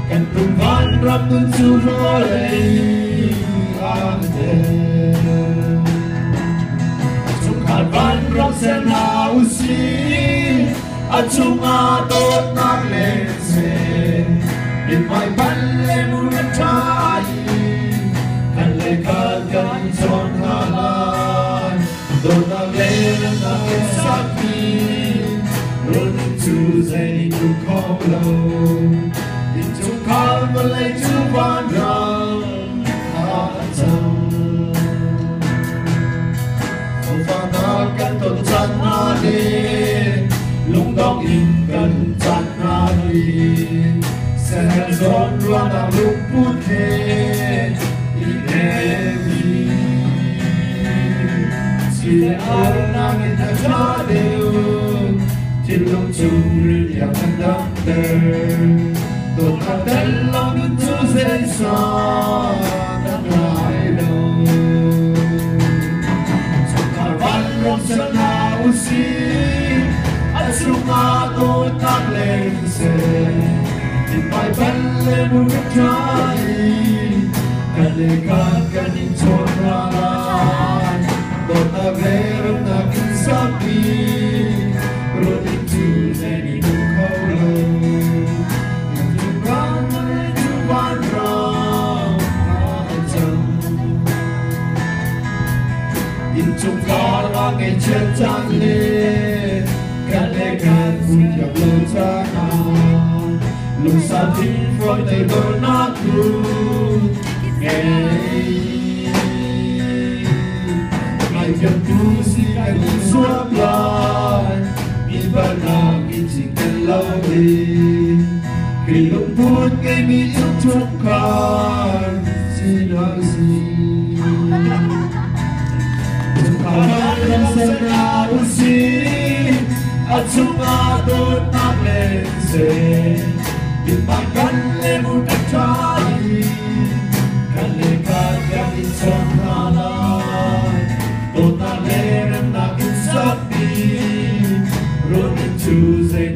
Kan tuhan rambut boleh ada Tuhan van ram sen hausi Achunga tot nak lense In my palle munatai Kan lekat kan son halan Dona len nak sakti Running Tuesday to Kolo Into Carmelite to Vandram Hatam Fana kan tot chan hali Lung dong in kan chan hali Sen zon ruan ang lung puthe Inevi Sile arnang itajadeu Trên lông chung rừng dạo thanh đắp tờ Tột mặt đất lòng đứt chú dây xa Đắp lại đầu Trong khả văn rộng sân hào xí Anh chung ngã tôi tắt lên xe Nhìn bài bắn lên một góc trái Cần lê cát cần nhìn trốn hoa lan Tột ta về rộng ta kinh sát đi Running Tuesday to Kolo Into Carmelite to Vandram Hatam Into Carla ngày chết trăng lên Cát lê cát phun gặp lâu cha nào Lúc xa thiên phôi tay đôi nát luôn Nghe Ngày gặp tu si ngày cũng suốt lại Bana kichikan lawi Kilung put kay mi tutukan Sinasi Tukaran sa nausi At sumagot na lense Ipagan lemu katay Kalikat yakin sa halay Totaleran na kinsabi Running Tuesday